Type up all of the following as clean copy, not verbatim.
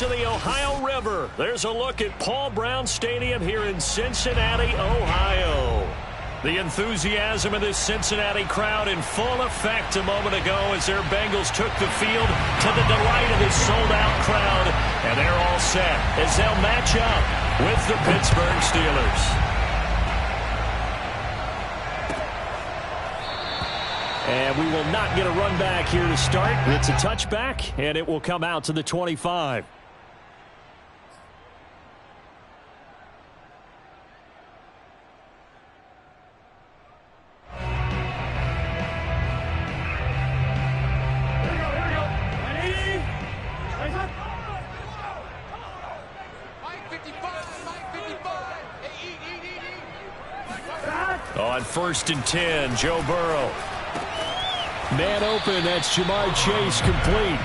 banks of the Ohio River. There's a look at Paul Brown Stadium here in Cincinnati, Ohio. The enthusiasm of this Cincinnati crowd in full effect a moment ago as their Bengals took the field to the delight of this sold-out crowd. And they're all set as they'll match up with the Pittsburgh Steelers. And we will not get a run back here to start. It's a touchback, and it will come out to the 25. On 1st and 10, Joe Burrow. Man open, that's Jamar Chase complete.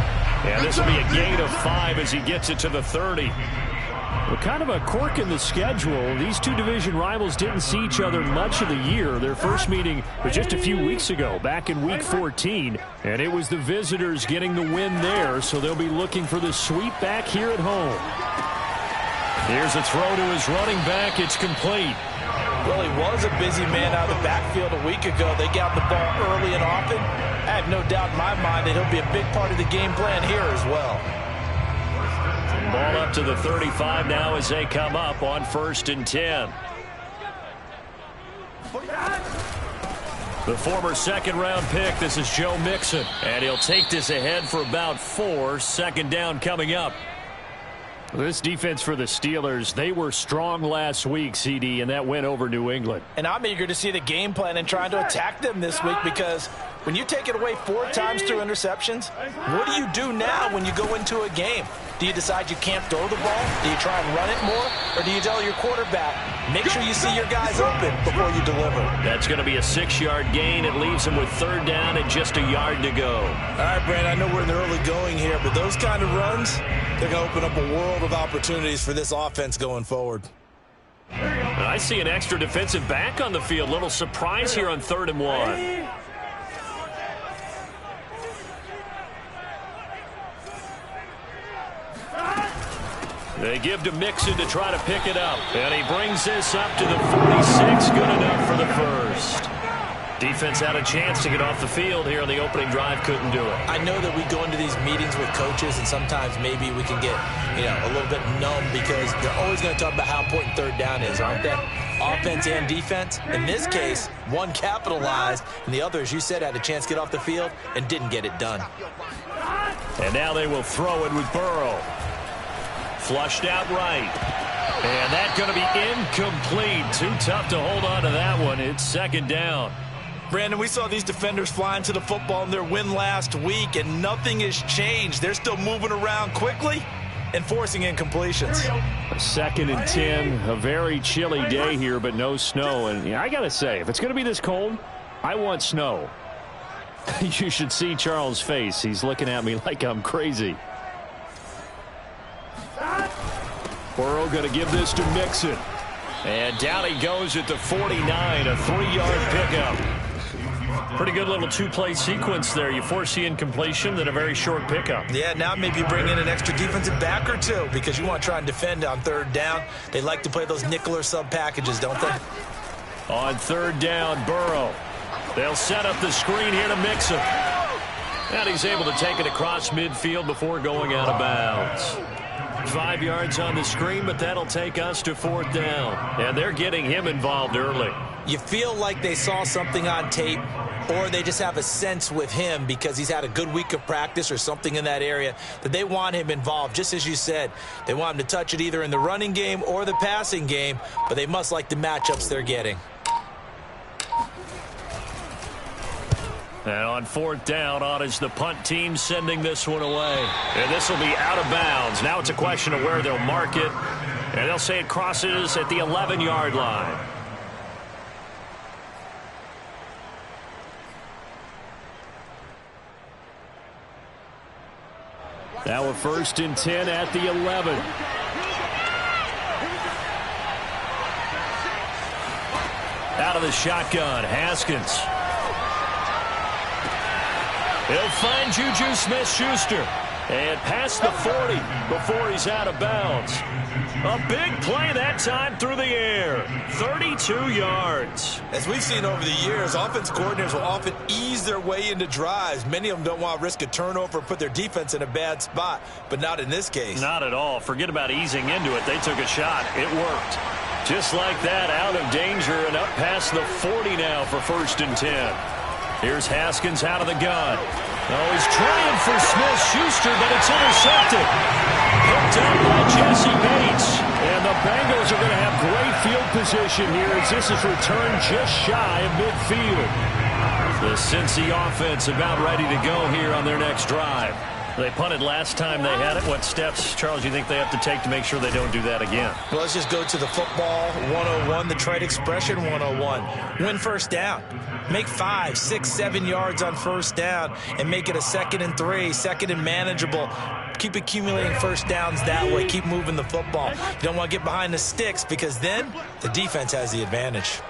And this will be a gain of 5 as he gets it to the 30. Well, kind of a quirk in the schedule. These two division rivals didn't see each other much of the year. Their first meeting was just a few weeks ago, back in Week 14. And it was the visitors getting the win there, so they'll be looking for the sweep back here at home. Here's a throw to his running back. It's complete. Well, he was a busy man out of the backfield a week ago. They got the ball early and often. I have no doubt in my mind that he'll be a big part of the game plan here as well. Ball up to the 35 now as they come up on 1st and 10. The former second-round pick, this is Joe Mixon. And he'll take this ahead for about 4. Second down coming up. This defense for the Steelers, they were strong last week, CD, and that went over New England. And I'm eager to see the game plan and trying to attack them this week, because when you take it away 4 times through interceptions, what do you do now when you go into a game? Do you decide you can't throw the ball? Do you try and run it more? Or do you tell your quarterback, make sure you see your guys open before you deliver? That's going to be a 6-yard gain. It leaves him with 3rd down and just a yard to go. All right, Brandon, I know we're in the early going here, but those kind of runs, they're going to open up a world of opportunities for this offense going forward. And I see an extra defensive back on the field. Little surprise here on 3rd and 1. They give to Mixon to try to pick it up. And he brings this up to the 46. Good enough for the first. Defense had a chance to get off the field here on the opening drive. Couldn't do it. I know that we go into these meetings with coaches, and sometimes maybe we can get, a little bit numb, because they're always going to talk about how important 3rd down is, aren't they? Offense and defense. In this case, one capitalized, and the other, as you said, had a chance to get off the field and didn't get it done. And now they will throw it with Burrow. Flushed out right. And that's going to be incomplete. Too tough to hold on to that one. It's 2nd down. Brandon, we saw these defenders flying to the football in their win last week, and nothing has changed. They're still moving around quickly and forcing incompletions. 2nd and 10. A very chilly day here, but no snow. And I got to say, if it's going to be this cold, I want snow. You should see Charles' face. He's looking at me like I'm crazy. Burrow going to give this to Mixon. And down he goes at the 49, a 3-yard pickup. Pretty good little 2-play sequence there. You force the incompletion, then a very short pickup. Yeah, now maybe bring in an extra defensive back or 2, because you want to try and defend on 3rd down. They like to play those nickel or sub packages, don't they? On 3rd down, Burrow. They'll set up the screen here to Mixon. And he's able to take it across midfield before going out of bounds. 5 yards on the screen, but that'll take us to 4th down. And they're getting him involved early. You feel like they saw something on tape, or they just have a sense with him because he's had a good week of practice or something in that area that they want him involved. Just as you said, they want him to touch it either in the running game or the passing game, but they must like the matchups they're getting. And on 4th down, on is the punt team sending this one away. And this will be out of bounds. Now it's a question of where they'll mark it. And they'll say it crosses at the 11-yard line. Now a 1st and 10 at the 11. Out of the shotgun, Haskins. He'll find Juju Smith-Schuster. And past the 40 before he's out of bounds. A big play that time through the air. 32 yards. As we've seen over the years, offense coordinators will often ease their way into drives. Many of them don't want to risk a turnover or put their defense in a bad spot, but not in this case. Not at all. Forget about easing into it. They took a shot. It worked. Just like that, out of danger and up past the 40 now for 1st and 10. Here's Haskins out of the gun. Oh, he's trying for Smith-Schuster, but it's intercepted. Picked up by Jesse Bates. And the Bengals are going to have great field position here as this is returned just shy of midfield. The Cincy offense about ready to go here on their next drive. They punted last time they had it. What steps, Charles, you think they have to take to make sure they don't do that again? Well, let's just go to the football 101, the trade expression 101. Win first down. Make 5, 6, 7 yards on first down and make it a 2nd and 3, 2nd and manageable. Keep accumulating first downs that way. Keep moving the football. You don't want to get behind the sticks because then the defense has the advantage.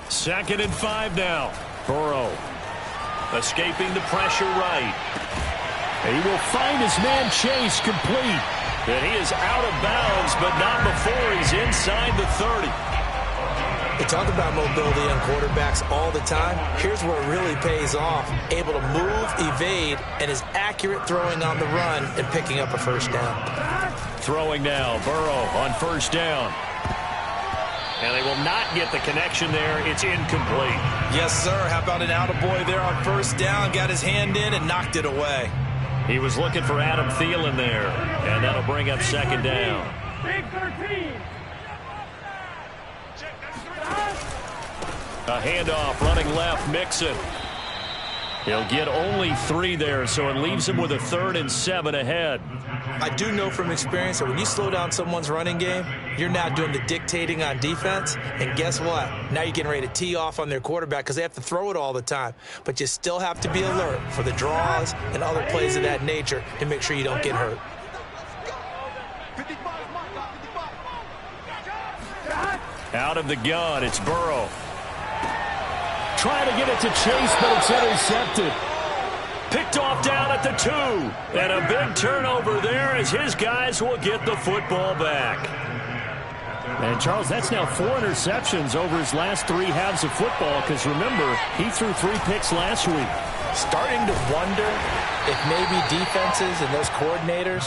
Second and 5 now. Burrow escaping the pressure right. He will find his man Chase complete. And he is out of bounds, but not before he's inside the 30. We talk about mobility on quarterbacks all the time. Here's where it really pays off. Able to move, evade, and is accurate throwing on the run and picking up a first down. Throwing now. Burrow on first down. And they will not get the connection there. It's incomplete. Yes, sir. How about an attaboy there on first down? Got his hand in and knocked it away. He was looking for Adam Thielen there. And that'll bring up 2nd down. Big 13. A handoff running left. Mixon. He'll get only 3 there, so it leaves him with a 3rd and 7 ahead. I do know from experience that when you slow down someone's running game, you're now doing the dictating on defense. And guess what? Now you're getting ready to tee off on their quarterback because they have to throw it all the time. But you still have to be alert for the draws and other plays of that nature to make sure you don't get hurt. Out of the gun, it's Burrow. Trying to get it to Chase, but it's intercepted. Picked off down at the 2. And a big turnover there as his guys will get the football back. And, Charles, that's now 4 interceptions over his last 3 halves of football because, remember, he threw 3 picks last week. Starting to wonder if maybe defenses and those coordinators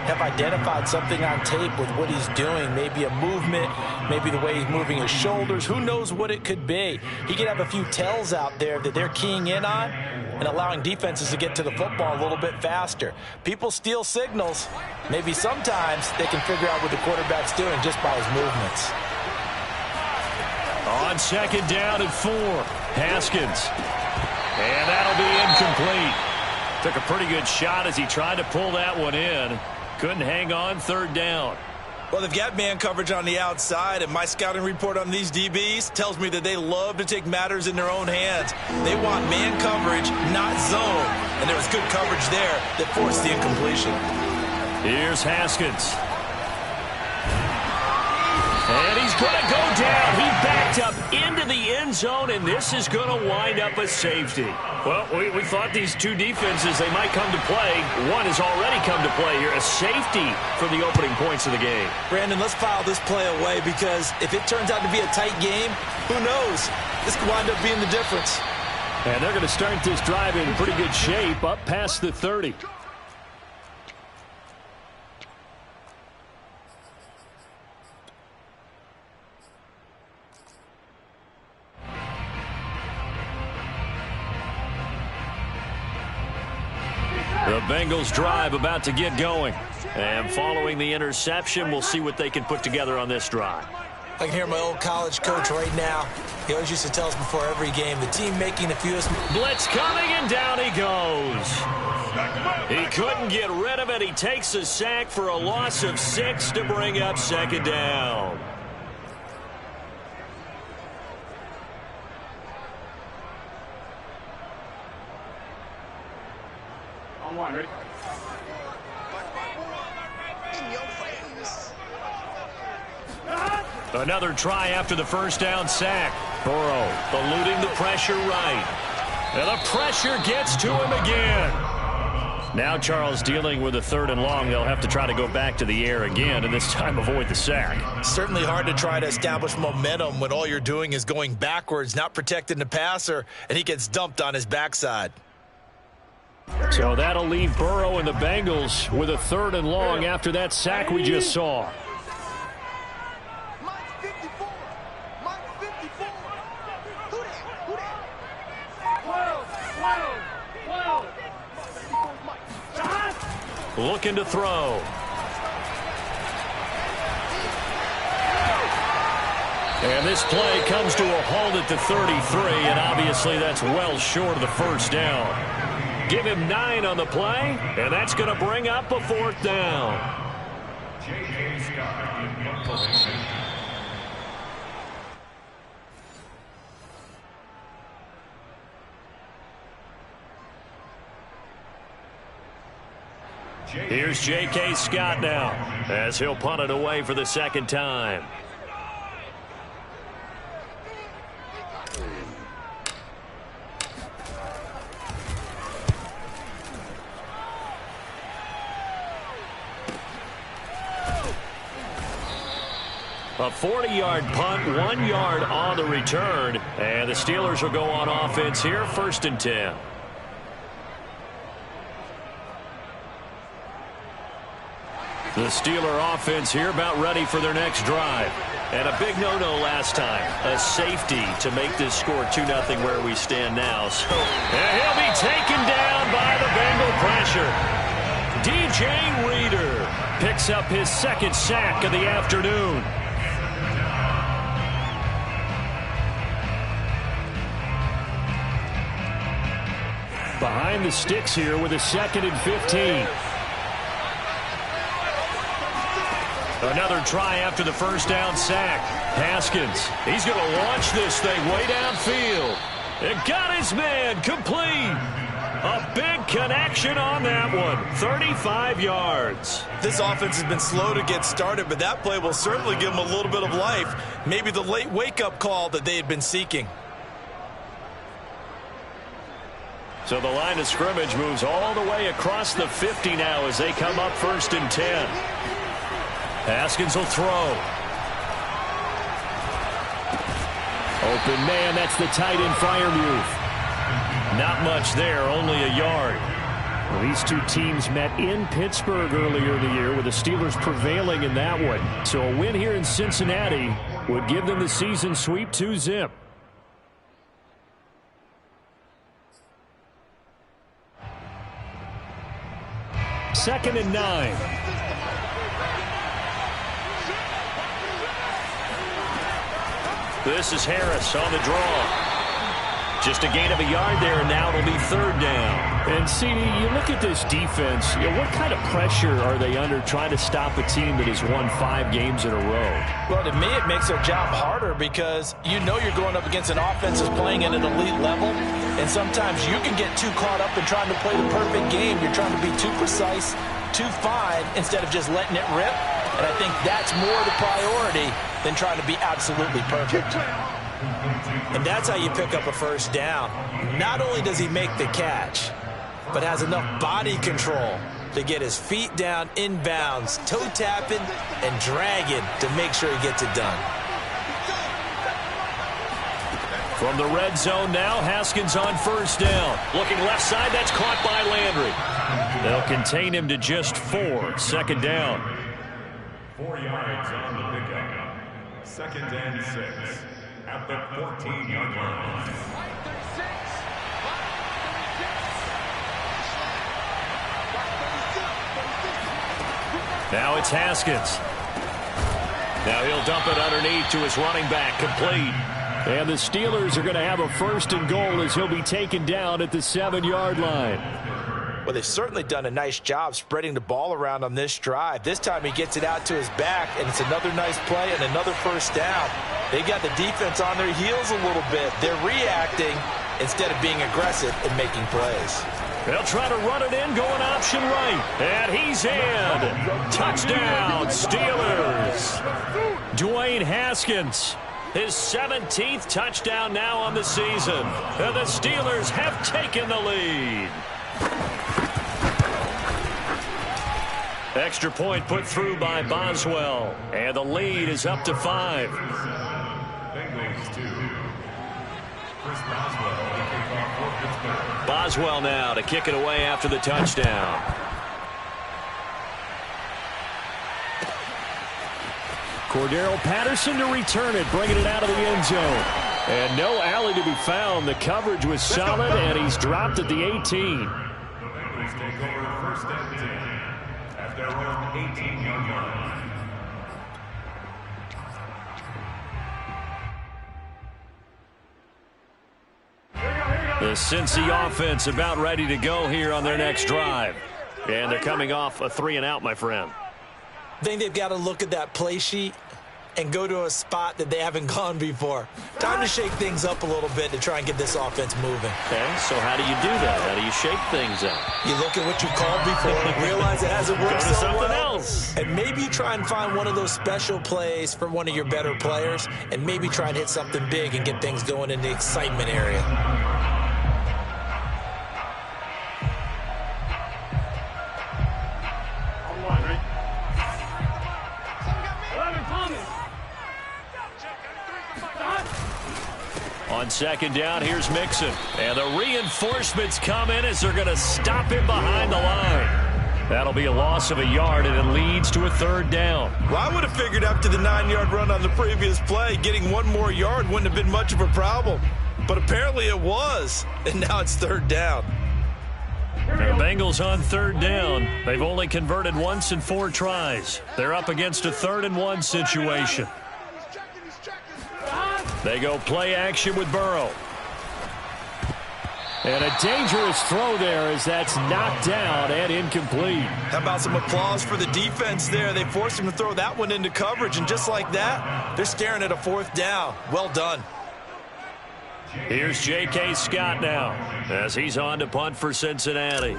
have identified something on tape with what he's doing. Maybe a movement, maybe the way he's moving his shoulders. Who knows what it could be? He could have a few tells out there that they're keying in on and allowing defenses to get to the football a little bit faster. People steal signals. Maybe sometimes they can figure out what the quarterback's doing just by his movements. On 2nd down and 4, Haskins. And that'll be incomplete. Took a pretty good shot as he tried to pull that one in. Couldn't hang on 3rd down. Well, they've got man coverage on the outside, and my scouting report on these DBs tells me that they love to take matters in their own hands. They want man coverage, not zone. And there was good coverage there that forced the incompletion. Here's Haskins. And he's going to go down. He backed up into the end zone, and this is going to wind up a safety. Well, we thought these 2 defenses, they might come to play. One has already come to play here. A safety for the opening points of the game. Brandon, let's file this play away because if it turns out to be a tight game, who knows? This could wind up being the difference. And they're going to start this drive in pretty good shape up past the 30. The Bengals drive about to get going. And following the interception, we'll see what they can put together on this drive. I can hear my old college coach right now. He always used to tell us before every game, the team making the fewest. Blitz coming, and down he goes. He couldn't get rid of it. He takes a sack for a loss of 6 to bring up 2nd down. Ready? In your face. Another try after the first down sack. Burrow eluding the pressure right. And the pressure gets to him again. Now Charles dealing with a 3rd and long. They'll have to try to go back to the air again and this time avoid the sack. Certainly hard to try to establish momentum when all you're doing is going backwards, not protecting the passer, and he gets dumped on his backside. So that'll leave Burrow and the Bengals with a 3rd and long after that sack we just saw. Looking to throw. And this play comes to a halt at the 33, and obviously that's well short of the first down. Give him 9 on the play, and that's going to bring up a 4th down. Here's J.K. Scott now as he'll punt it away for the 2nd time. A 40-yard punt, 1 yard on the return, and the Steelers will go on offense here, 1st and 10. The Steeler offense here about ready for their next drive. And a big no-no last time. A safety to make this score 2-0 where we stand now. So he'll be taken down by the Bengal pressure. DJ Reader picks up his 2nd sack of the afternoon. Behind the sticks here with a 2nd and 15. Another try after the first down sack. Haskins, he's going to launch this thing way downfield. And got his man complete. A big connection on that one. 35 yards. This offense has been slow to get started, but that play will certainly give them a little bit of life. Maybe the late wake-up call that they had been seeking. So the line of scrimmage moves all the way across the 50 now as they come up 1st and 10. Haskins will throw. Open man, that's the tight end Freiermuth. Not much there, only a yard. Well, these two teams met in Pittsburgh earlier in the year with the Steelers prevailing in that one. So a win here in Cincinnati would give them the season sweep 2-0. Second and 9. This is Harris on the draw. Just a gain of a yard there, and now it'll be 3rd down. And, CD, you look at this defense, what kind of pressure are they under trying to stop a team that has won 5 games in a row? Well, to me, it makes their job harder because you know you're going up against an offense that's playing at an elite level, and sometimes you can get too caught up in trying to play the perfect game. You're trying to be too precise, too fine, instead of just letting it rip. And I think that's more the priority than trying to be absolutely perfect. And that's how you pick up a 1st down. Not only does he make the catch, but has enough body control to get his feet down inbounds, toe tapping and dragging to make sure he gets it done. From the red zone now, Haskins on 1st down. Looking left side, that's caught by Landry. They'll contain him to just 4. 2nd down. 4 yards on the pickup. 2nd and 6 at the 14-yard line. Now it's Haskins. Now he'll dump it underneath to his running back, complete. And the Steelers are going to have a 1st and goal as he'll be taken down at the 7-yard line. Well, they've certainly done a nice job spreading the ball around on this drive. This time he gets it out to his back, and it's another nice play and another 1st down. They got the defense on their heels a little bit. They're reacting instead of being aggressive and making plays. They'll try to run it in, going option right. And he's in. Touchdown, Steelers. Dwayne Haskins. His 17th touchdown now on the season. And the Steelers have taken the lead. Extra point put through by Boswell. And the lead is up to 5. Bengals 2. Chris Boswell to kick off for Pittsburgh. Boswell now to kick it away after the touchdown. Cordero Patterson to return it, bringing it out of the end zone. And no alley to be found. The coverage was solid, and he's dropped at the 18. The Bengals take over 1st and 10 at their own 18-yard line. The Cincy offense about ready to go here on their next drive. And they're coming off a 3-and-out, my friend. I think they've got to look at that play sheet and go to a spot that they haven't gone before. Time to shake things up a little bit to try and get this offense moving. Okay, so how do you do that? How do you shake things up? You look at what you called before, realize it hasn't worked so something well, else. and maybe you try and find one of those special plays for one of your better players, and maybe try and hit something big and get things going in the excitement area. On 2nd down, here's Mixon. And the reinforcements come in as they're going to stop him behind the line. That'll be a loss of a yard, and it leads to a 3rd down. Well, I would have figured after the 9-yard run on the previous play, getting one more yard wouldn't have been much of a problem. But apparently it was, and now it's 3rd down. The Bengals on 3rd down. They've only converted once in 4 tries. They're up against a 3rd-and-1 situation. They go play action with Burrow. And a dangerous throw there as that's knocked down and incomplete. How about some applause for the defense there? They forced him to throw that one into coverage, and just like that, they're staring at a 4th down. Well done. Here's J.K. Scott now as he's on to punt for Cincinnati.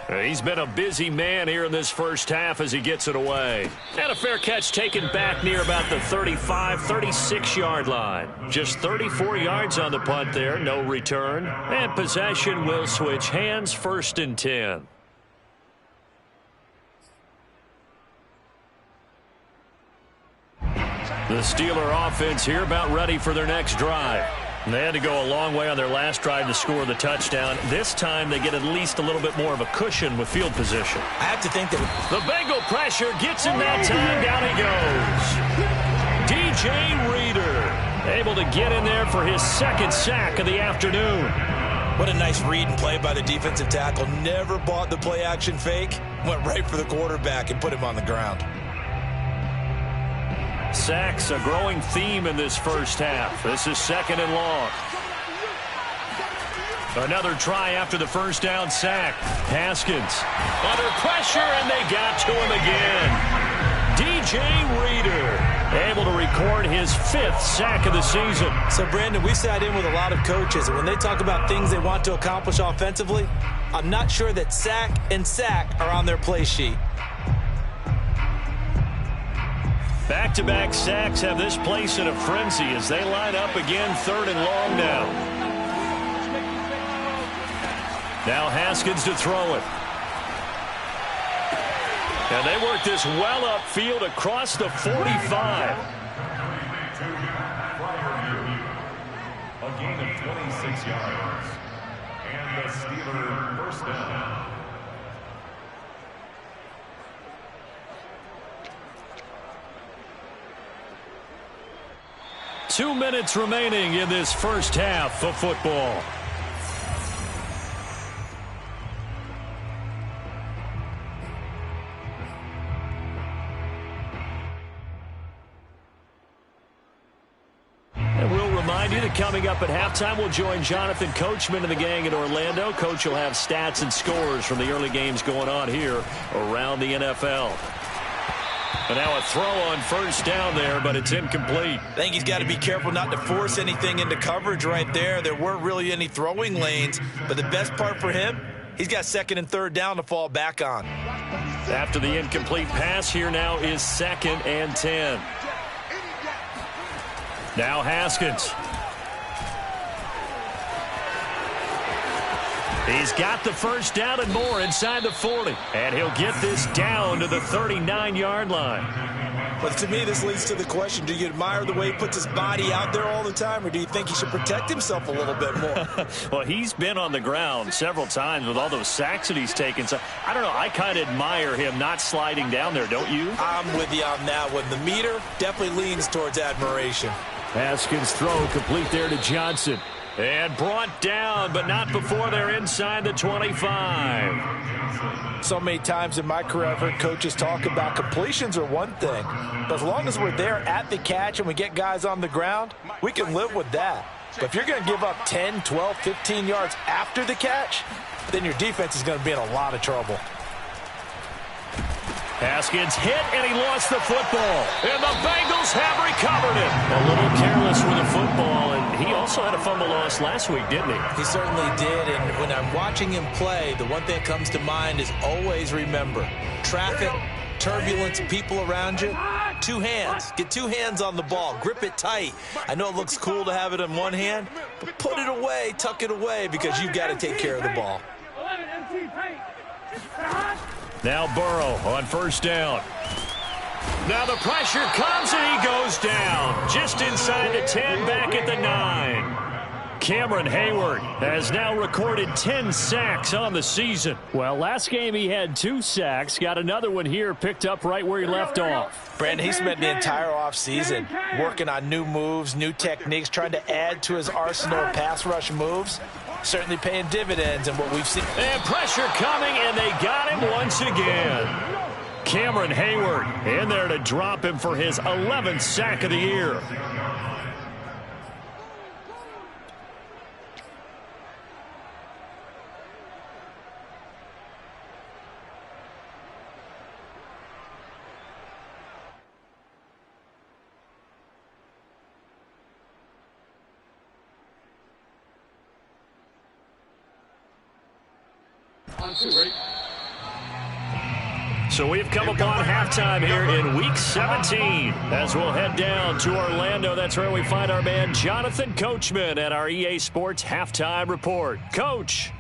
He's been a busy man here in this first half as he gets it away. And a fair catch taken back near about the 35, 36-yard line. Just 34 yards on the punt there, no return. And possession will switch hands, 1st and 10. The Steeler offense here about ready for their next drive. They had to go a long way on their last drive to score the touchdown. This time they get at least a little bit more of a cushion with field position. I have to think that the Bengal pressure gets him that time. Down he goes. DJ Reader able to get in there for his 2nd sack of the afternoon. what a nice read and play by the defensive tackle. Never bought the play action fake. Went right for the quarterback and put him on the ground. Sacks, a growing theme in this first half. This is 2nd and long. Another try after the first down sack. Haskins under pressure, and they got to him again. DJ Reader able to record his 5th sack of the season. So, Brandon, we sat in with a lot of coaches, and when they talk about things they want to accomplish offensively, I'm not sure that sack and sack are on their play sheet. Back-to-back sacks have this place in a frenzy as they line up again 3rd and long now. Now Haskins to throw it. And they work this well upfield across the 45. A gain of 26 yards. And the Steelers first down. Two minutes remaining in this first half of football. And we'll remind you that coming up at halftime, we'll join Jonathan Coachman and the gang in Orlando. Coach will have stats and scores from the early games going on here around the NFL. And now a throw on first down there, but it's incomplete. I think he's got to be careful not to force anything into coverage right there. There weren't really any throwing lanes, but the best part for him, he's got 2nd and 3rd down to fall back on. After the incomplete pass, here now is 2nd and 10. Now Haskins. He's got the first down and more inside the 40. And he'll get this down to the 39-yard line. But to me, this leads to the question, do you admire the way he puts his body out there all the time, or do you think he should protect himself a little bit more? Well, he's been on the ground several times with all those sacks that he's taken. So, I don't know, I kind of admire him not sliding down there, don't you? I'm with you on that one. The meter definitely leans towards admiration. Haskins' throw complete there to Johnson. And brought down, but not before they're inside the 25. So many times in my career, I've heard coaches talk about completions are one thing. But as long as we're there at the catch and we get guys on the ground, we can live with that. But if you're going to give up 10, 12, 15 yards after the catch, then your defense is going to be in a lot of trouble. Haskins hit, and he lost the football. And the Bengals have recovered it. A little careless with the football, and he also had a fumble loss last week, didn't he? He certainly did, and when I'm watching him play, the one thing that comes to mind is always remember, traffic, turbulence, people around you, 2 hands. Get 2 hands on the ball. Grip it tight. I know it looks cool to have it in one hand, but put it away, tuck it away, because you've got to take care of the ball. Now Burrow on first down. Now the pressure comes and he goes down. Just inside the 10, back at the 9. Cameron Hayward has now recorded 10 sacks on the season. Well, last game he had 2 sacks. Got another one here picked up right where he left off. Brandon, he spent the entire offseason working on new moves, new techniques, trying to add to his arsenal of pass rush moves. Certainly paying dividends in what we've seen. And pressure coming, and they got him once again. Cameron Hayward in there to drop him for his 11th sack of the year. So we've come upon halftime here in Week 17 as we'll head down to Orlando. That's where we find our man Jonathan Coachman at our EA Sports Halftime Report. Coach.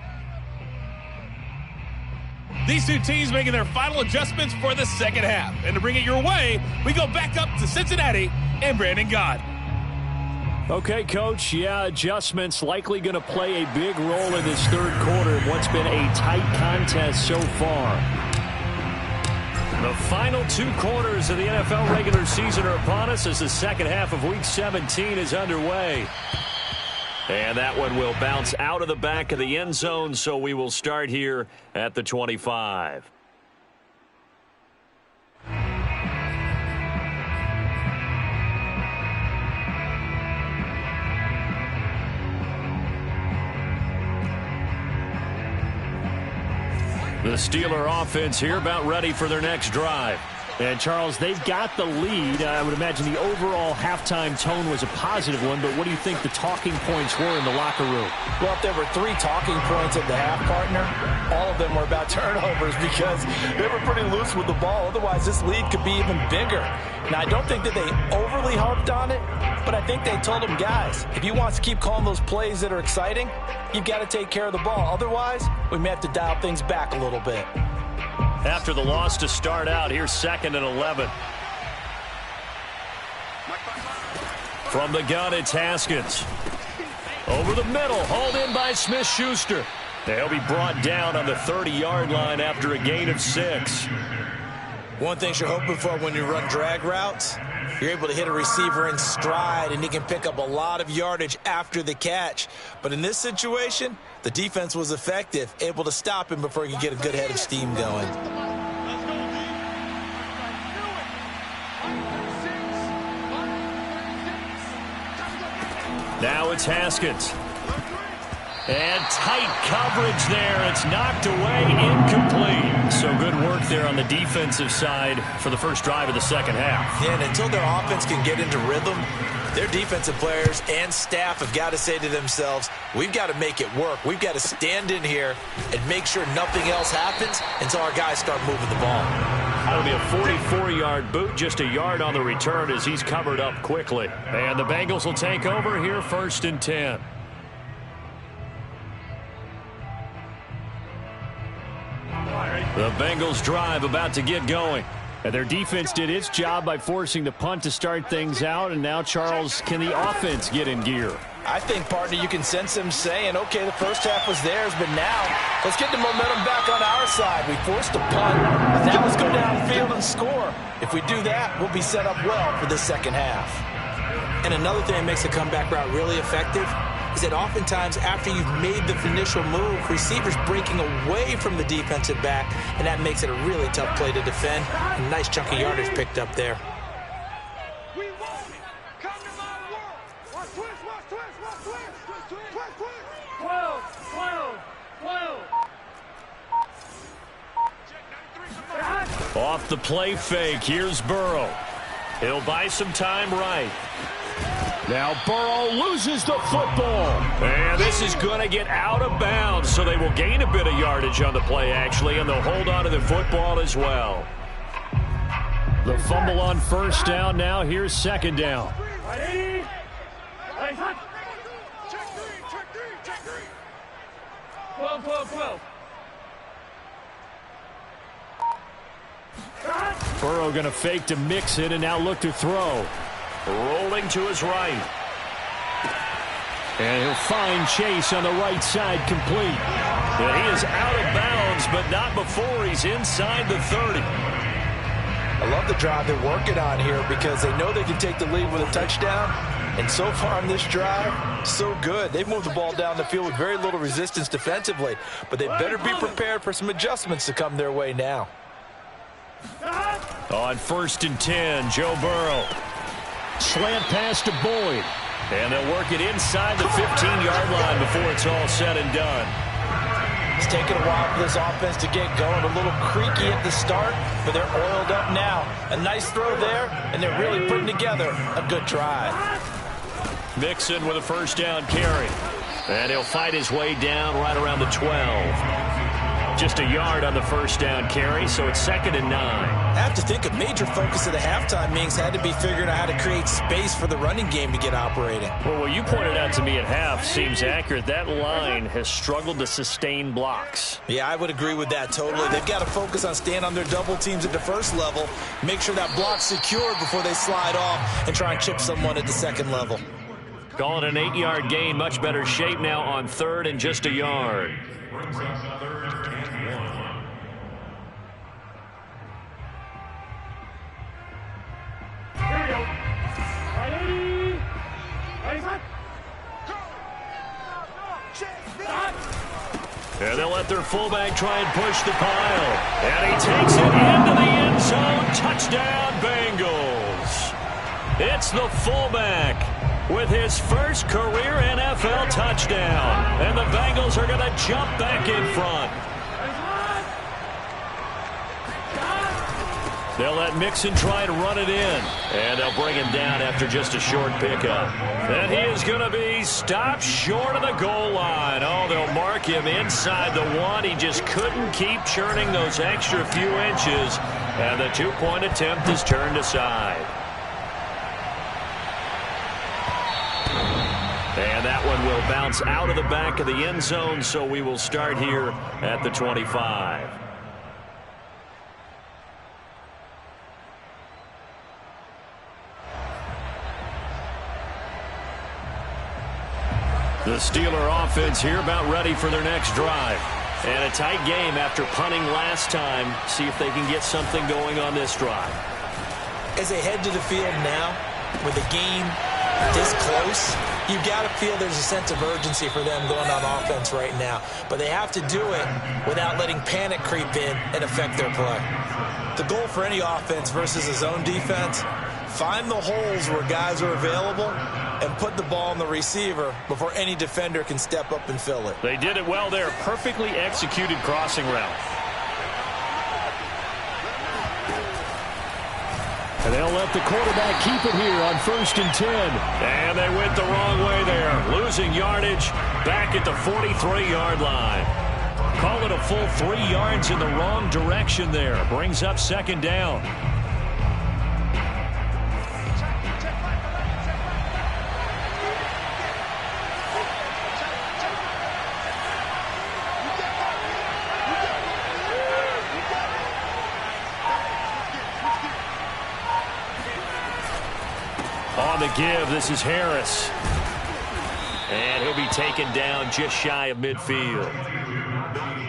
These two teams making their final adjustments for the second half. And to bring it your way, we go back up to Cincinnati and Brandon Gott. Okay, Coach, adjustments likely going to play a big role in this third quarter in what's been a tight contest so far. The final 2 quarters of the NFL regular season are upon us as the second half of Week 17 is underway. And that one will bounce out of the back of the end zone, so we will start here at the 25. The Steeler offense here about ready for their next drive. And, Charles, they've got the lead. I would imagine the overall halftime tone was a positive one, but what do you think the talking points were in the locker room? Well, if there were 3 talking points at the half, partner, all of them were about turnovers because they were pretty loose with the ball. Otherwise, this lead could be even bigger. Now, I don't think that they overly harped on it, but I think they told them, guys, if you want to keep calling those plays that are exciting, you've got to take care of the ball. Otherwise, we may have to dial things back a little bit. After the loss to start out, here's 2nd and 11. From the gun, it's Haskins. Over the middle, hauled in by Smith-Schuster. He'll be brought down on the 30-yard line after a gain of 6. One thing you're hoping for when you run drag routes, you're able to hit a receiver in stride, and he can pick up a lot of yardage after the catch. But in this situation, the defense was effective, able to stop him before he could get a good head of steam going. Now it's Haskins. And tight coverage there. It's knocked away, incomplete. So good work there on on the defensive side for the first drive of the second half. Yeah, and until their offense can get into rhythm, their defensive players and staff have got to say to themselves, we've got to make it work. We've got to stand in here and make sure nothing else happens until our guys start moving the ball. That'll be a 44-yard boot, just a yard on the return as he's covered up quickly. And the Bengals will take over here, 1st and 10. The Bengals drive about to get going. And their defense did its job by forcing the punt to start things out. And now, Charles, can the offense get in gear? I think, partner, you can sense them saying, okay, the first half was theirs, but now let's get the momentum back on our side. We forced a punt, but now let's go downfield and score. If we do that, we'll be set up well for the second half. And another thing that makes a comeback route really effective is that oftentimes after you've made the initial move, receivers breaking away from the defensive back, and that makes it a really tough play to defend. A nice chunk of yardage picked up there. Off the play fake, here's Burrow. He'll buy some time right. Now Burrow loses the football. And this is going to get out of bounds, so they will gain a bit of yardage on the play, actually, and they'll hold on to the football as well. The fumble on first down now. Here's second down. Burrow going to fake to mix it and now look to throw. Rolling to his right. And he'll find Chase on the right side, complete. And he is out of bounds, but not before he's inside the 30. I love the drive they're working on here because they know they can take the lead with a touchdown. And so far on this drive, so good. They've moved the ball down the field with very little resistance defensively. But they better be prepared for some adjustments to come their way now. On 1st and 10, Joe Burrow. Slant pass to Boyd. And they'll work it inside the 15-yard line before it's all said and done. It's taken a while for this offense to get going. A little creaky at the start, but they're oiled up now. A nice throw there, and they're really putting together a good drive. Mixon with a first down carry. And he'll fight his way down right around the 12. Just a yard on the first down carry, so it's 2nd and 9. I have to think a major focus of the halftime meetings had to be figuring out how to create space for the running game to get operating. Well, what you pointed out to me at half seems accurate. That line has struggled to sustain blocks. Yeah, I would agree with that totally. They've got to focus on staying on their double teams at the first level, make sure that block's secured before they slide off and try and chip someone at the second level. Call it an 8-yard gain. Much better shape now on 3rd and just a yard. Brings up 3rd and 1. And they'll let their fullback try and push the pile. And he takes it into the end zone. Touchdown, Bengals. It's the fullback with his first career NFL touchdown. And the Bengals are going to jump back in front. They'll let Mixon try to run it in. And they'll bring him down after just a short pickup. And he is going to be stopped short of the goal line. Oh, they'll mark him inside the 1. He just couldn't keep churning those extra few inches. And the 2-point attempt is turned aside. And that one will bounce out of the back of the end zone, so we will start here at the 25. The Steeler offense here about ready for their next drive. And a tight game after punting last time. See if they can get something going on this drive. As they head to the field now, with the game this close, you've got to feel there's a sense of urgency for them going on offense right now. But they have to do it without letting panic creep in and affect their play. The goal for any offense versus a zone defense, find the holes where guys are available and put the ball on the receiver before any defender can step up and fill it. They did it well there. Perfectly executed crossing route. And they'll let the quarterback keep it here on 1st and 10. And they went the wrong way there. Losing yardage back at the 43-yard line. Call it a full 3 yards in the wrong direction there. Brings up 2nd down. On the give, this is Harris. And he'll be taken down just shy of midfield.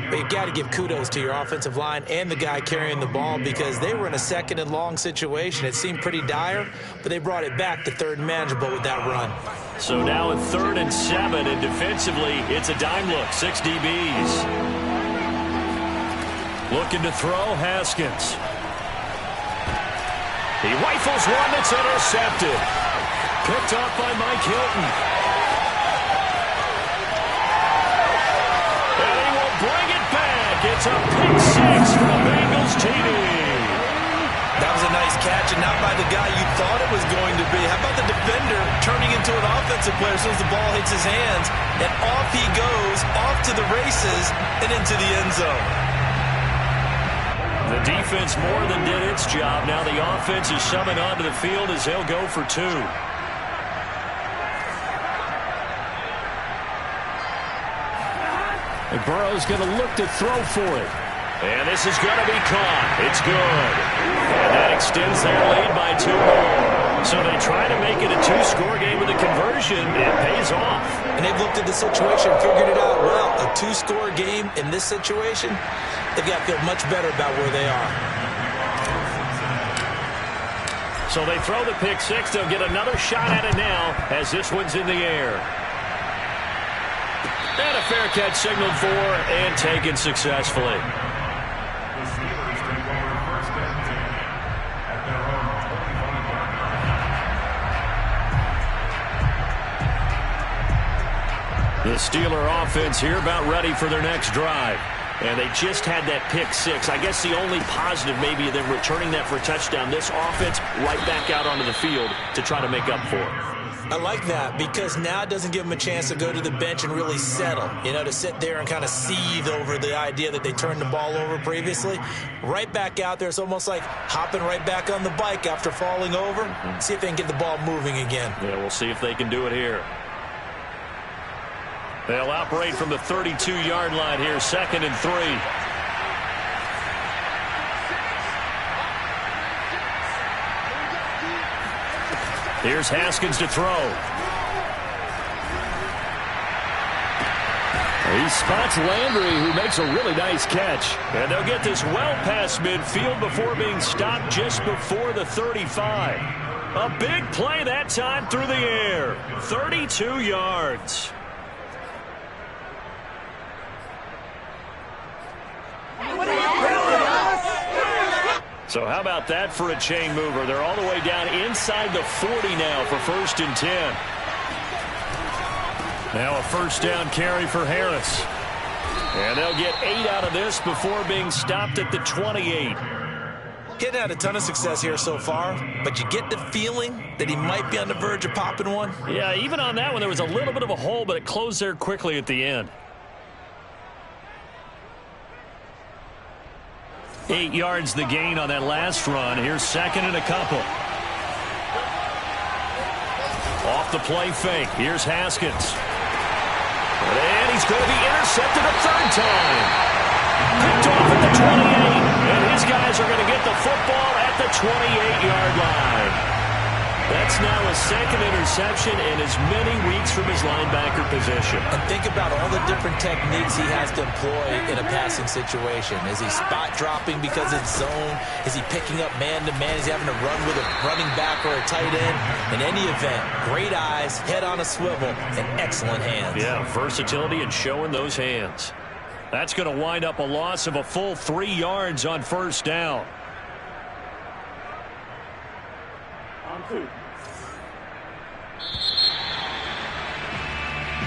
But you've got to give kudos to your offensive line and the guy carrying the ball because they were in a 2nd and long situation. It seemed pretty dire, but they brought it back to 3rd and manageable with that run. So now at 3rd and 7, and defensively, it's a dime look. 6 DBs. Looking to throw, Haskins. He rifles one that's intercepted. Picked off by Mike Hilton. And he will bring it back. It's a pick 6 for the Bengals TD. That was a nice catch, and not by the guy you thought it was going to be. How about the defender turning into an offensive player as soon as the ball hits his hands, and off he goes, off to the races, and into the end zone. The defense more than did its job. Now the offense is summoned onto the field as they'll go for 2. And Burrow's going to look to throw for it. And this is going to be caught. It's good. And that extends their lead by 2 more. So they try to make it a 2-score game with a conversion. It pays off. And they've looked at the situation, figured it out well. A 2-score game in this situation, they've got to feel much better about where they are. So they throw the pick 6. They'll get another shot at it now as this one's in the air. And a fair catch signaled for and taken successfully. The Steelers take over 1st and 10 at their own 25-yard line. The Steeler offense here about ready for their next drive. And they just had that pick 6. I guess the only positive maybe of them returning that for a touchdown. This offense right back out onto the field to try to make up for it. I like that because now it doesn't give them a chance to go to the bench and really settle, to sit there and kind of seethe over the idea that they turned the ball over previously. Right back out there, it's almost like hopping right back on the bike after falling over. See if they can get the ball moving again. Yeah, we'll see if they can do it here. They'll operate from the 32-yard line here, 2nd and 3. Here's Haskins to throw. He spots Landry, who makes a really nice catch. And they'll get this well past midfield before being stopped just before the 35. A big play that time through the air. 32 yards. So how about that for a chain mover? They're all the way down inside the 40 now for 1st and 10. Now a 1st down carry for Harris. And they'll get 8 out of this before being stopped at the 28. He hadn't had a ton of success here so far, but you get the feeling that he might be on the verge of popping one. Yeah, even on that one, there was a little bit of a hole, but it closed there quickly at the end. 8 yards the gain on that last run. Here's 2nd and a couple. Off the play fake. Here's Haskins. And he's going to be intercepted a 3rd time. Picked off at the 28. And his guys are going to get the football at the 28-yard line. That's now a 2nd interception in as many weeks from his linebacker position. And think about all the different techniques he has to employ in a passing situation. Is he spot dropping because it's zone? Is he picking up man-to-man? Is he having to run with a running back or a tight end? In any event, great eyes, head on a swivel, and excellent hands. Yeah, versatility and showing those hands. That's going to wind up a loss of a full 3 yards on 1st down.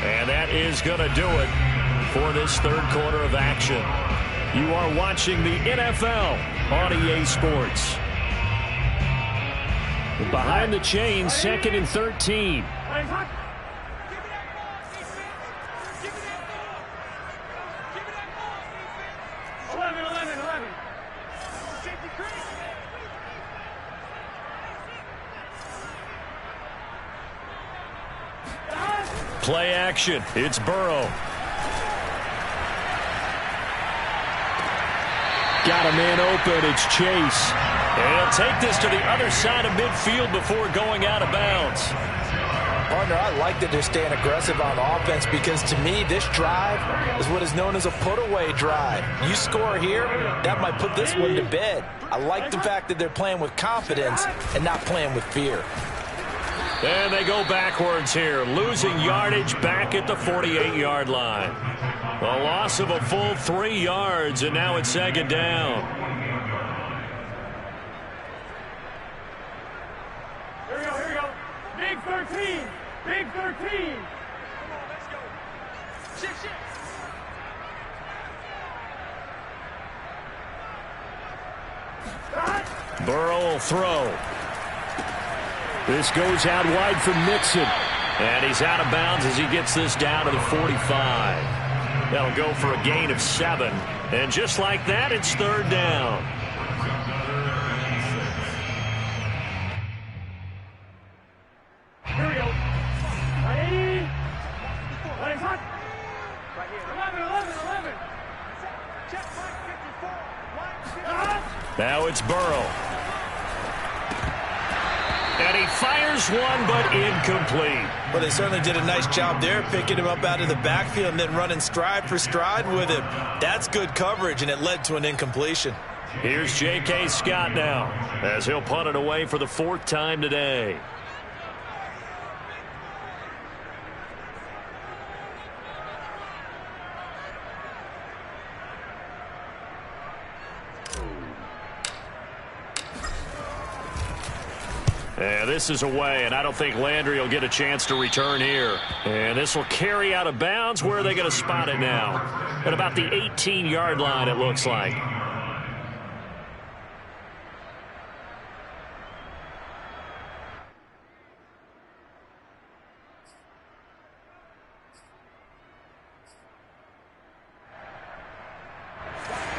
And that is going to do it for this 3rd quarter of action. You are watching the NFL on EA Sports. Behind the chain, 2nd and 13. Play action. It's Burrow. Got a man open. It's Chase. And he'll take this to the other side of midfield before going out of bounds. Partner, I like that they're staying aggressive on offense because to me, this drive is what is known as a put-away drive. You score here, that might put this one to bed. I like the fact that they're playing with confidence and not playing with fear. And they go backwards here, losing yardage back at the 48-yard line. A loss of a full 3 yards, and now it's 2nd down. Here we go. Big 13. Big 13. Come on, let's go. Shit. Burrow will throw. This goes out wide for Mixon. And he's out of bounds as he gets this down to the 45. That'll go for a gain of 7. And just like that, it's 3rd down. Here we go. 80. Let it hot. Right here. 11. Check back 54. Now it's Burrow. And he fires one, but incomplete. Well, they certainly did a nice job there, picking him up out of the backfield and then running stride for stride with him. That's good coverage, and it led to an incompletion. Here's J.K. Scott now, as he'll punt it away for the 4th time today. And this is away, and I don't think Landry will get a chance to return here. And this will carry out of bounds. Where are they going to spot it now? At about the 18-yard line, it looks like.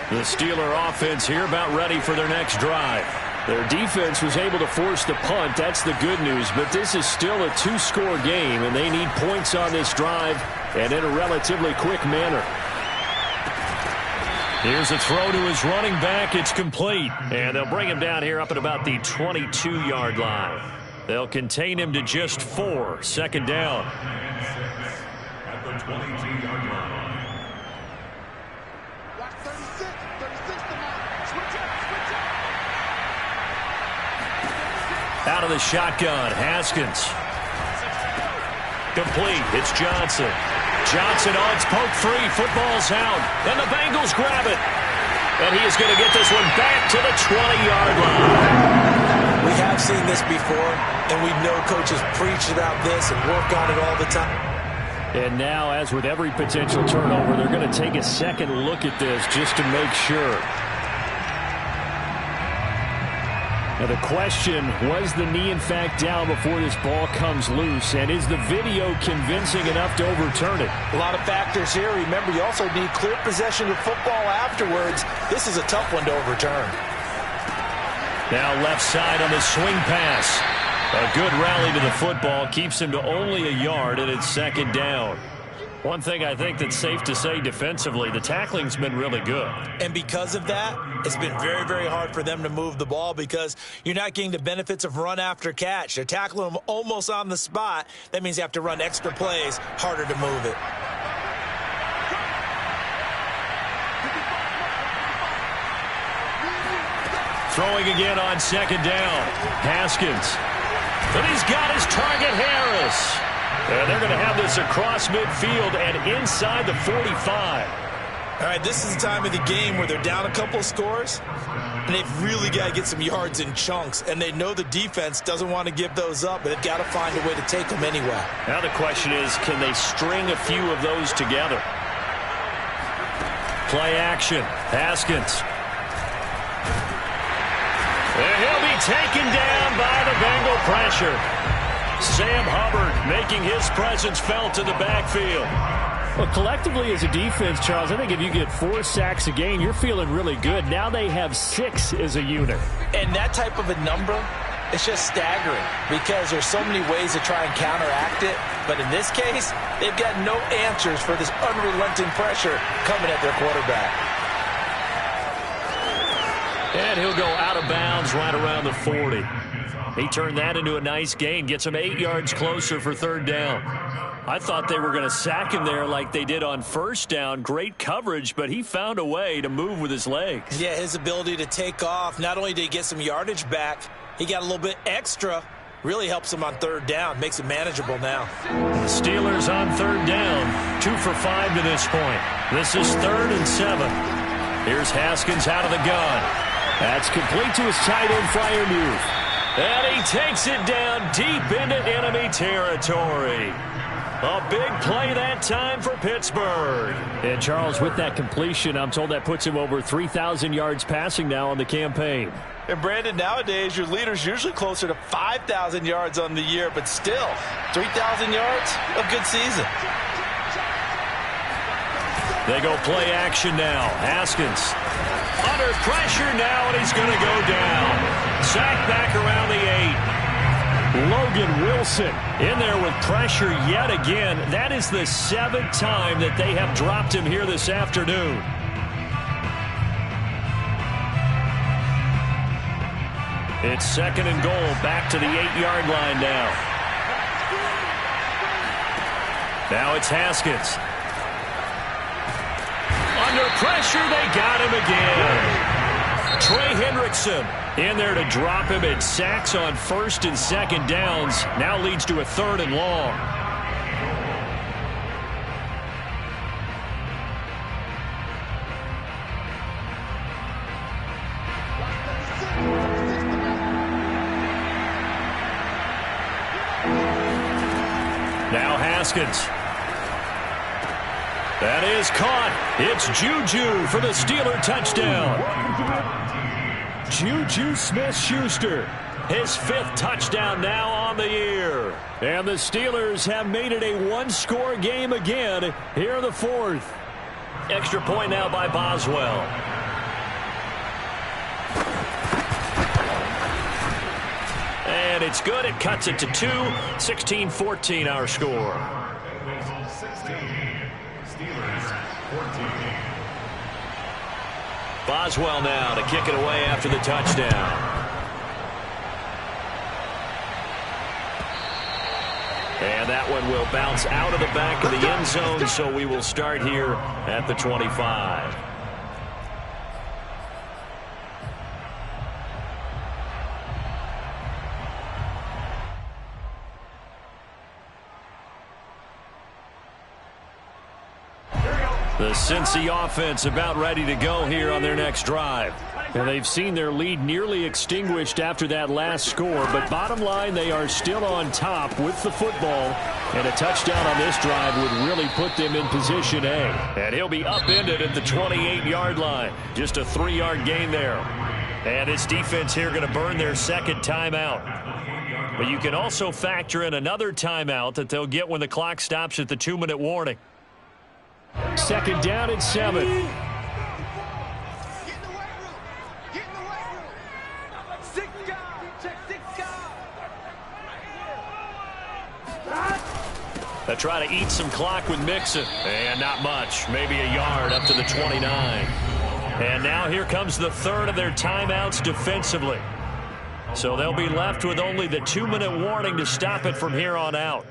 The Steeler offense here about ready for their next drive. Their defense was able to force the punt. That's the good news. But this is still a 2-score game, and they need points on this drive and in a relatively quick manner. Here's a throw to his running back. It's complete. And they'll bring him down here up at about the 22-yard line. They'll contain him to just 4. 2nd down. At the 22-yard line. Out of the shotgun, Haskins. Complete. It's Johnson. Johnson on its poke free. Football's out. And the Bengals grab it. And he is going to get this one back to the 20-yard line. We have seen this before, and we know coaches preach about this and work on it all the time. And now, as with every potential turnover, they're going to take a second look at this just to make sure. Now the question, was the knee in fact down before this ball comes loose? And is the video convincing enough to overturn it? A lot of factors here. Remember, you also need clear possession of football afterwards. This is a tough one to overturn. Now left side on the swing pass. A good rally to the football keeps him to only a yard, and it's 2nd down. One thing I think that's safe to say defensively, the tackling's been really good. And because of that, it's been very, very hard for them to move the ball because you're not getting the benefits of run after catch. They're tackling them almost on the spot. That means you have to run extra plays, harder to move it. Throwing again on 2nd down. Haskins. And he's got his target, Harris. And they're going to have this across midfield and inside the 45. All right, this is the time of the game where they're down a couple of scores, and they've really got to get some yards in chunks, and they know the defense doesn't want to give those up, but they've got to find a way to take them anyway. Now the question is, can they string a few of those together? Play action. Haskins. And he'll be taken down by the Bengal pressure. Sam Hubbard making his presence felt in the backfield. Well, collectively as a defense, Charles, I think if you get 4 sacks a game, you're feeling really good. Now they have 6 as a unit. And that type of a number, it's just staggering because there's so many ways to try and counteract it. But in this case, they've got no answers for this unrelenting pressure coming at their quarterback. And he'll go out of bounds right around the 40. He turned that into a nice gain, gets him 8 yards closer for 3rd down. I thought they were going to sack him there like they did on 1st down. Great coverage, but he found a way to move with his legs. Yeah, his ability to take off, not only did he get some yardage back, he got a little bit extra. Really helps him on 3rd down, makes it manageable now. The Steelers on 3rd down, 2 for 5 to this point. This is 3rd and 7. Here's Haskins out of the gun. That's complete to his tight end, Freiermuth. And he takes it down deep into enemy territory. A big play that time for Pittsburgh. And Charles, with that completion, I'm told that puts him over 3,000 yards passing now on the campaign. And Brandon, nowadays your leader's usually closer to 5,000 yards on the year, but still, 3,000 yards, a good season. They go play action now. Haskins under pressure now, and he's going to go down. Sacked back around the 8. Logan Wilson in there with pressure yet again. That is the 7th time that they have dropped him here this afternoon. It's 2nd and goal, back to the 8-yard line now. Now it's Haskins. Under pressure, they got him again. Trey Hendrickson in there to drop him. It sacks on 1st and 2nd downs. Now leads to a 3rd and long. Now Haskins. That is caught. It's Juju for the Steeler touchdown. Juju Smith-Schuster, his 5th touchdown now on the year. And the Steelers have made it a 1-score game again here in the 4th. Extra point now by Boswell. And it's good. It cuts it to 2. 16-14 our score. Boswell now to kick it away after the touchdown. And that one will bounce out of the back of the end zone, so we will start here at the 25. The Cincy offense about ready to go here on their next drive. And they've seen their lead nearly extinguished after that last score. But bottom line, they are still on top with the football. And a touchdown on this drive would really put them in position A. And he'll be upended at the 28-yard line. Just a 3-yard gain there. And his defense here going to burn their 2nd timeout. But you can also factor in another timeout that they'll get when the clock stops at the 2-minute warning. 2nd down and 7. They try to eat some clock with Mixon. And not much. Maybe a yard up to the 29. And now here comes the 3rd of their timeouts defensively. So they'll be left with only the 2-minute warning to stop it from here on out.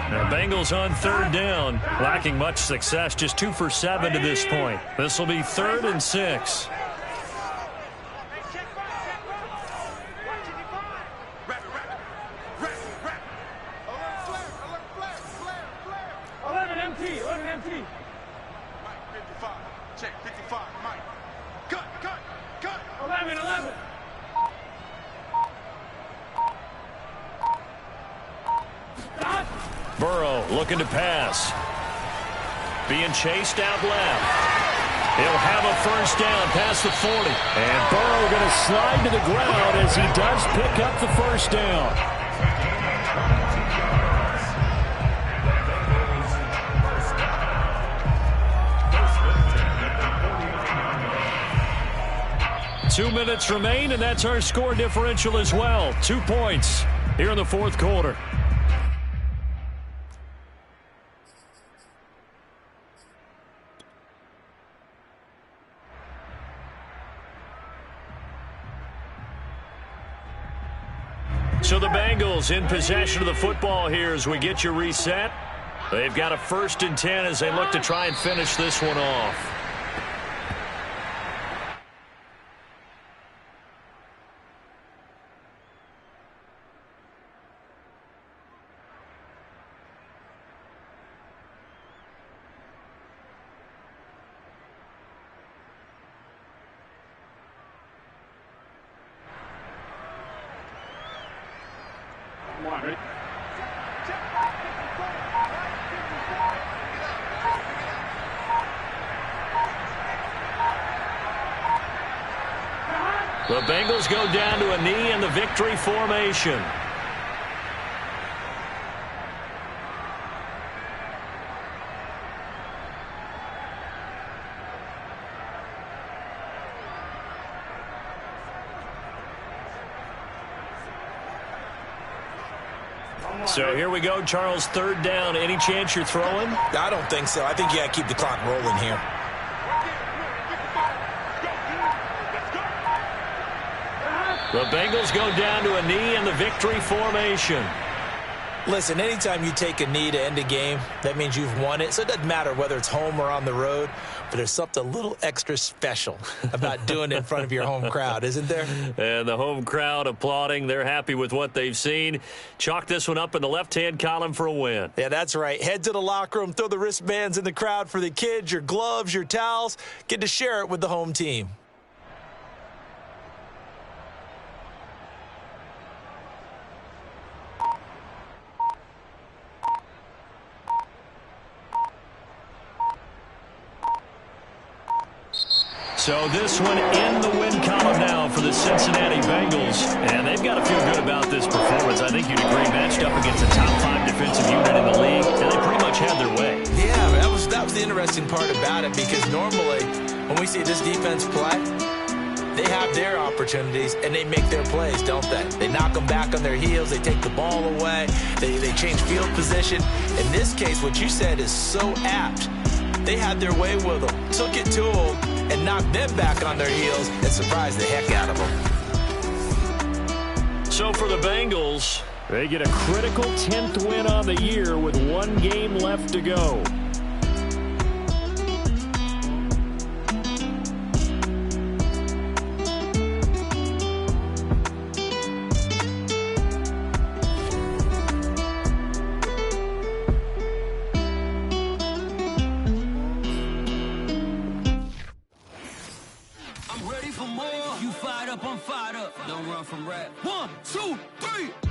The Bengals on 3rd down, lacking much success, just 2 for 7 to this point. This will be 3rd and 6. Burrow looking to pass. being chased out left. He'll have a first down past the 40. And Burrow going to slide to the ground as he does pick up the first down. Two minutes remain, and that's our score differential as well. 2 points here in the fourth quarter. So the Bengals in possession of the football here as we get you reset. They've got a 1st and 10 as they look to try and finish this one off. The Bengals go down to a knee in the victory formation. So here we go, Charles, 3rd down. Any chance you're throwing? I don't think so. I think you got to keep the clock rolling here. The Bengals go down to a knee in the victory formation. Listen, anytime you take a knee to end a game, that means you've won it. So it doesn't matter whether it's home or on the road, but there's something a little extra special about doing it in front of your home crowd, isn't there? And the home crowd applauding. They're happy with what they've seen. Chalk this one up in the left-hand column for a win. Yeah, that's right. Head to the locker room, throw the wristbands in the crowd for the kids, your gloves, your towels. Get to share it with the home team. So this one in the win column now for the Cincinnati Bengals. And they've got to feel good about this performance. I think you'd agree, matched up against a top 5 defensive unit in the league, and they pretty much had their way. Yeah, that was the interesting part about it, because normally when we see this defense play, they have their opportunities and they make their plays, don't they? They knock them back on their heels. They take the ball away. They change field position. In this case, what you said is so apt. They had their way with them, took it to them, and knocked them back on their heels and surprised the heck out of them. So for the Bengals, they get a critical 10th win on the year with 1 game left to go. You fired up, I'm fired up. Don't run from rap. 1, 2, 3.